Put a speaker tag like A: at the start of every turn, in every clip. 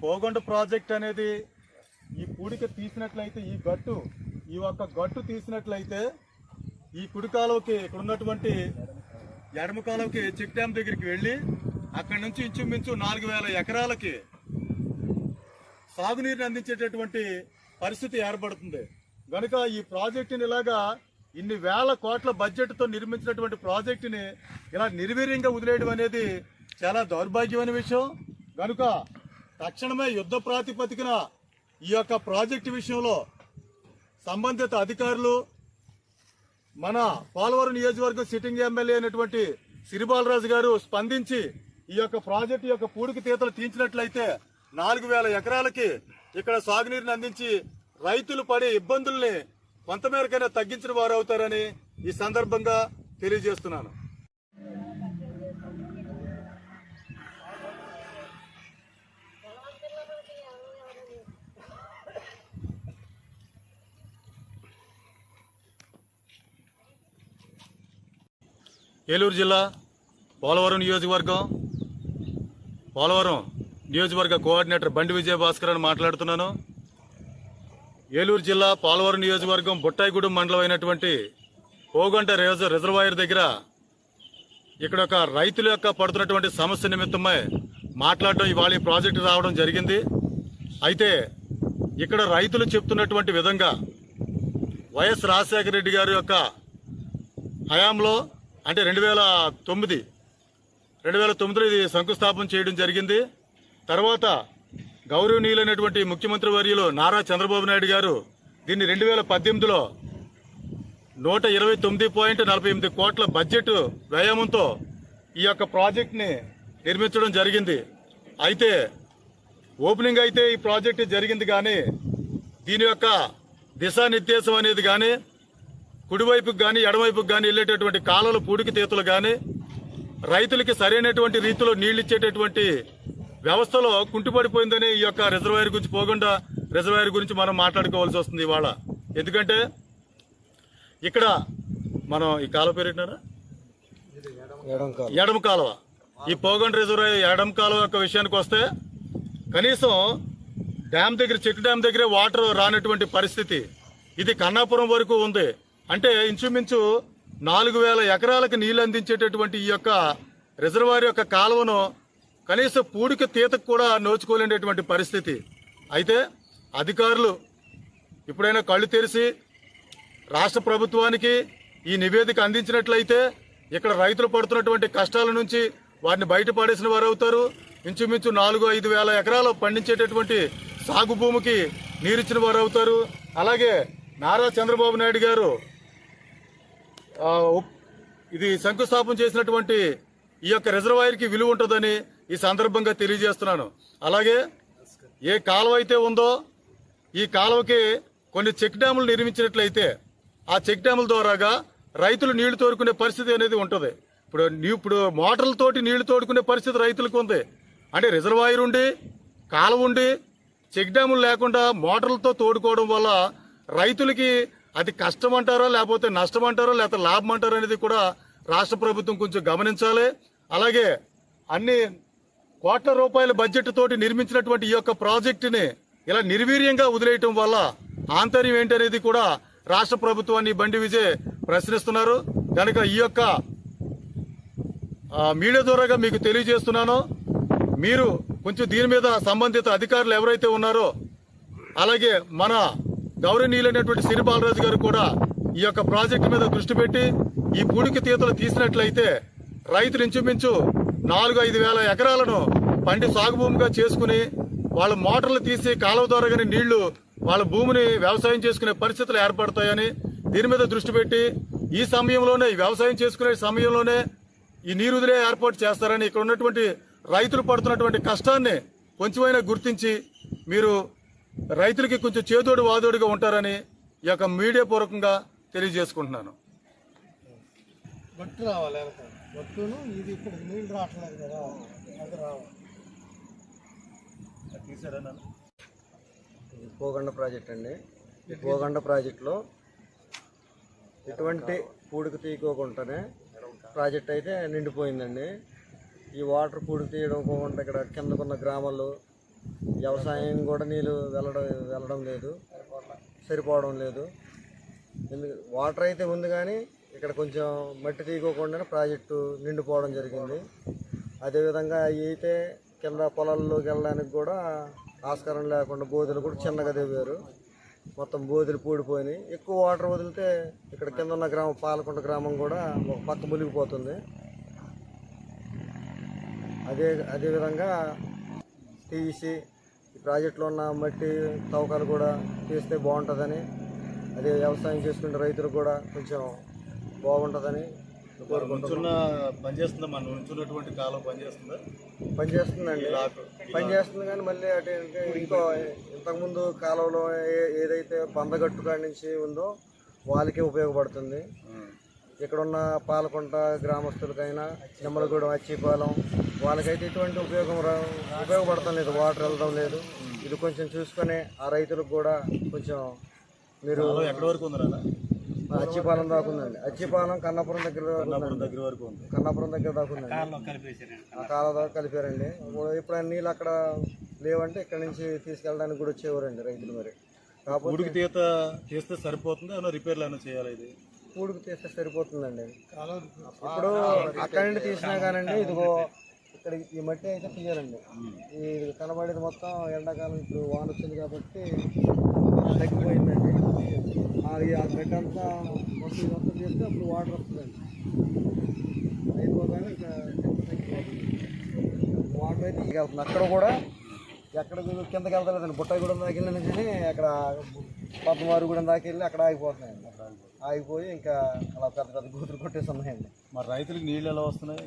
A: Pogonda project అనేది ఈ పూడిక తీసినట్లయితే ఈ ఒక్క గట్టు తీసినట్లయితే ఈ కుడి కాలువకి ఇక్కడ ఉన్నటువంటి ఎడమ కాలువకి చెక్ డ్యామ్ దగ్గరికి వెళ్ళి అక్కడి నుంచి ఇంచుమించు 4000 ఎకరాలకి సాగునీరుని అందించేటటువంటి పరిస్థితి ఏర్పడుతుంది. కనుక ఈ ప్రాజెక్టుని ఇలాగా ఇన్ని వేల కోట్ల బడ్జెట్తో నిర్మించినటువంటి ప్రాజెక్టుని ఇలా నిర్వీర్యంగా వదిలేయడం అనేది చాలా దౌర్భాగ్యమైన విషయం. కనుక తక్షణమే యుద్ధ ప్రాతిపదికన ఈ యొక్క ప్రాజెక్టు విషయంలో సంబంధిత అధికారులు, మన పోలవరం నియోజకవర్గం సిట్టింగ్ ఎమ్మెల్యే అయినటువంటి సిరిబాలరాజు గారు స్పందించి ఈ యొక్క ప్రాజెక్టు యొక్క పూడికి తీతలు తీయించినట్లయితే 4000 ఎకరాలకి ఇక్కడ సాగునీరుని అందించి రైతులు పడే ఇబ్బందుల్ని కొంతమేరకైనా తగ్గించిన వారు అవుతారని ఈ సందర్భంగా తెలియజేస్తున్నాను. ఏలూరు జిల్లా పోలవరం నియోజకవర్గ కోఆర్డినేటర్ బండి విజయభాస్కర్ అని మాట్లాడుతున్నాను. ఏలూరు జిల్లా పోలవరం నియోజకవర్గం బుట్టాయిగూడెం మండలం అయినటువంటి పోగొండ రిజర్వాయర్ దగ్గర ఇక్కడ ఒక రైతుల యొక్క పడుతున్నటువంటి సమస్య నిమిత్తమై మాట్లాడడం ఇవాళ ఈ ప్రాజెక్టు రావడం జరిగింది. అయితే ఇక్కడ రైతులు చెప్తున్నటువంటి విధంగా వైఎస్ రాజశేఖర రెడ్డి గారి యొక్క హయాంలో అంటే 2009లో ఇది శంకుస్థాపన చేయడం జరిగింది. తర్వాత గౌరవనీయులైనటువంటి ముఖ్యమంత్రి వర్యులు నారా చంద్రబాబు నాయుడు గారు దీన్ని 2018లో 129.48 కోట్ల బడ్జెట్ వ్యయంతో ఈ యొక్క ప్రాజెక్ట్ని నిర్మించడం జరిగింది. అయితే ఓపెనింగ్ అయితే ఈ ప్రాజెక్ట్ జరిగింది, కానీ దీని యొక్క దిశానిర్దేశం అనేది కానీ కుడివైపుకి కానీ ఎడమవైపుకి కానీ వెళ్ళేటటువంటి కాలువల పూడికి తీతలు కానీ రైతులకి సరైనటువంటి రీతిలో నీళ్లు ఇచ్చేటటువంటి వ్యవస్థలో కుంటుపడిపోయిందని ఈ యొక్క రిజర్వాయర్ గురించి, పోగొండ రిజర్వాయర్ గురించి మనం మాట్లాడుకోవాల్సి వస్తుంది ఇవాళ. ఎందుకంటే ఇక్కడ మనం ఈ కాలువ పేరు ఏంటన్నారా, ఎడమ కాలువ, ఈ పోగొండ రిజర్వాయర్ ఎడమ కాలువ యొక్క విషయానికి వస్తే కనీసం డ్యామ్ దగ్గర, చెక్ డ్యామ్ దగ్గరే వాటర్ రానటువంటి పరిస్థితి. ఇది కన్నాపురం వరకు ఉంది. అంటే ఇంచుమించు 4000 ఎకరాలకు నీళ్లు అందించేటటువంటి ఈ యొక్క రిజర్వాయర్ యొక్క కాలువను కనీసం పూడిక తీతకు కూడా నోచుకోలేనటువంటి పరిస్థితి. అయితే అధికారులు ఇప్పుడైనా కళ్ళు తెరిచి రాష్ట్ర ప్రభుత్వానికి ఈ నివేదిక అందించినట్లయితే ఇక్కడ రైతులు పడుతున్నటువంటి కష్టాల నుంచి వారిని బయటపడేసిన వారు అవుతారు. ఇంచుమించు 4-5 వేల ఎకరాలు పండించేటటువంటి సాగు భూమికి నీరిచ్చిన వారు అవుతారు. అలాగే నారా చంద్రబాబు నాయుడు గారు ఇది శంకుస్థాపన చేసినటువంటి ఈ యొక్క రిజర్వాయర్కి విలువ ఉంటుందని ఈ సందర్భంగా తెలియజేస్తున్నాను. అలాగే ఏ కాలువ అయితే ఉందో ఈ కాలువకి కొన్ని చెక్ డ్యాములు నిర్మించినట్లయితే ఆ చెక్ డ్యాముల ద్వారాగా రైతులు నీళ్లు తోడుకునే పరిస్థితి అనేది ఉంటుంది. ఇప్పుడు మోటార్లతోటి నీళ్లు తోడుకునే పరిస్థితి రైతులకు ఉంది. అంటే రిజర్వాయర్ ఉండి, కాలువ ఉండి, చెక్ డ్యాములు లేకుండా మోటార్లతో తోడుకోవడం వల్ల రైతులకి అది కష్టం అంటారో లేకపోతే నష్టం అంటారో లేకపోతే లాభం అంటారో అనేది కూడా రాష్ట్ర ప్రభుత్వం కొంచెం గమనించాలి. అలాగే అన్ని కోట్ల రూపాయల బడ్జెట్ తోటి నిర్మించినటువంటి ఈ యొక్క ప్రాజెక్టుని ఇలా నిర్వీర్యంగా వదిలేయటం వల్ల ఆంతర్యం ఏంటనేది కూడా రాష్ట్ర ప్రభుత్వాన్ని బండి విజయ్ ప్రశ్నిస్తున్నారు. కనుక ఈ యొక్క మీడియా ద్వారాగా మీకు తెలియజేస్తున్నాను. మీరు కొంచెం దీని మీద సంబంధిత అధికారులు ఎవరైతే ఉన్నారో, అలాగే మన గౌరవనీయులైనటువంటి సిరిబాలరాజు గారు కూడా ఈ యొక్క ప్రాజెక్టు మీద దృష్టి పెట్టి ఈ పూడికి తీతలు తీసినట్లయితే రైతులు ఇంచుమించు 4-5 వేల ఎకరాలను పండి సాగు భూమిగా చేసుకుని వాళ్ళ మోటార్లు తీసి కాలువ ద్వారాగానే నీళ్లు వాళ్ళ భూమిని వ్యవసాయం చేసుకునే పరిస్థితులు ఏర్పడతాయని దీని మీద దృష్టి పెట్టి ఈ సమయంలోనే, ఈ వ్యవసాయం చేసుకునే సమయంలోనే ఈ నీరు వదిలే ఏర్పాటు చేస్తారని, ఇక్కడ ఉన్నటువంటి రైతులు పడుతున్నటువంటి కష్టాన్ని కొంచెమైనా గుర్తించి మీరు రైతులకి కొంచెం చేదోడు వాదోడుగా ఉంటారని ఈ యొక్క మీడియా పూర్వకంగా తెలియజేసుకుంటున్నాను.
B: గట్టు రావాలి, గట్టును ఇది ఇప్పుడు నీళ్ళు రావట్లేదు కదా, అది రావాలి.
C: పోగొండ ప్రాజెక్ట్ అండి. ఈ పోగొండ ప్రాజెక్టులో ఎటువంటి పూడికి తీయకోకుండానే ప్రాజెక్ట్ అయితే నిండిపోయిందండి. ఈ వాటర్ పూడికి తీయడం పోకుండా ఇక్కడ కిందకున్న గ్రామాలు వ్యవసాయం కూడా నీళ్ళు వెళ్ళడం లేదు, సరిపోవడం లేదు. వాటర్ అయితే ఉంది కానీ ఇక్కడ కొంచెం మట్టి తీయకోకుండా ప్రాజెక్టు నిండిపోవడం జరిగింది. అదేవిధంగా అవి అయితే కింద పొలాల్లోకి వెళ్ళడానికి కూడా ఆస్కారం లేకుండా బోధులు కూడా చిన్నగా దిగారు. మొత్తం బోధులు పూడిపోయినాయి. ఎక్కువ వాటర్ వదిలితే ఇక్కడ కింద ఉన్న గ్రామం పాలకొండ గ్రామం కూడా ఒక పక్క మునిగిపోతుంది. అదేవిధంగా తీసి ఈ ప్రాజెక్టులో ఉన్న మట్టి తవ్వకాలు కూడా తీస్తే బాగుంటుందని, అదే వ్యవసాయం చేసుకునే రైతులు కూడా కొంచెం బాగుంటుందని
A: పనిచేస్తున్నటువంటి కాలం
C: పనిచేస్తుందండి. పనిచేస్తుంది కానీ మళ్ళీ అటు ఇంకో ఇంతకుముందు కాలంలో ఏదైతే బందగట్టు కాడి నుంచి ఉందో వాళ్ళకే ఉపయోగపడుతుంది. ఇక్కడున్న పాలకొంట గ్రామస్తులకైనా నిమ్మలగూడెం, అచ్చిపాలెం వాళ్ళకైతే ఎటువంటి ఉపయోగపడటం లేదు, వాటర్ వెళ్ళడం లేదు. ఇది కొంచెం చూసుకొని ఆ రైతులకు కూడా కొంచెం మీరు
A: ఎక్కడి వరకు ఉందా?
C: అచ్చిపాలెం దాకా ఉందండి. అచ్చిపాలెం కన్నాపురం దగ్గర
A: వరకు ఉంది.
C: కన్నాపురం దగ్గర దాకా ఉందండి. ఆ కాలువ దాకా కలిపారండి. ఎప్పుడైనా నీళ్ళు అక్కడ లేవంటే ఇక్కడ నుంచి తీసుకెళ్ళడానికి కూడా వచ్చేవారండి రైతులు. మరి
A: కాకపోతే తీస్తే సరిపోతుంది, ఏమైనా రిపేర్లు ఏమైనా చేయాలి? ఇది
C: పూడికి తీస్తే సరిపోతుందండి. ఇప్పుడు అక్కడి నుండి తీసినా కానండి, ఇదిగో ఇక్కడ ఈ మట్టి అయితే తీయాలండి. ఈ కనబడేది మొత్తం ఎండాకాలం ఇప్పుడు వాన వచ్చింది కాబట్టి తగ్గిపోయిందండి. అది ఆ గడ్డ అంతా మొత్తం ఇదంతా చేస్తే అప్పుడు వాటర్ వస్తుందండి. అయిపోగానే వాటర్ అయితే వెళ్తుంది. అక్కడ కూడా ఎక్కడ కిందకి వెళ్తలేదండి. బుట్టాయిగూడెం దాకా వెళ్ళిన నుంచి అక్కడ పద్మవారిగూడెం దాకా వెళ్ళి అక్కడ ఆగిపోతున్నాయండి. ఆగిపోయి ఇంకా అలా పెద్ద పెద్ద గూతులు కొట్టేసి ఉన్నాయండి.
A: మరి రైతులకు నీళ్ళు ఎలా వస్తున్నాయి?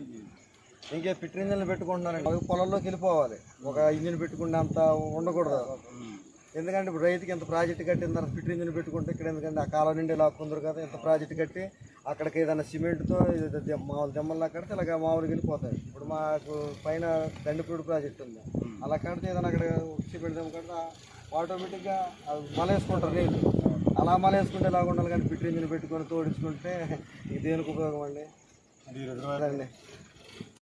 C: ఇంకే పిట్రి ఇంజన్లు పెట్టుకుంటున్నారండి. అవి పొలంలో వెళ్ళిపోవాలి. ఒక ఇంజిన్ పెట్టుకుంటే అంత ఉండకూడదు. ఎందుకంటే ఇప్పుడు రైతుకి ఎంత ప్రాజెక్టు కట్టిన తర్వాత పిట్రి ఇంజిన్ పెట్టుకుంటే ఇక్కడ ఎందుకంటే ఆ కాలం నుండి లాక్కుందరు కదా. ఎంత ప్రాజెక్టు కట్టి అక్కడికి ఏదైనా సిమెంట్తో మామూలు దెమ్మల్లా కడితే ఇలాగ మామూలుగా వెళ్ళిపోతాయి. ఇప్పుడు మాకు పైన దండిపూడి ప్రాజెక్ట్ ఉంది. అలా కడితే ఏదైనా అక్కడ సిమెంట్ దెమ్మ కడితే ఆటోమేటిక్గా మలేసుకుంటారు నీళ్ళు. అలా మలేసుకుంటే ఇలా ఉండాలి. కానీ పిట్రి ఇంజిన్ పెట్టుకొని తోడించుకుంటే ఇది దేనికి ఉపయోగం అండి?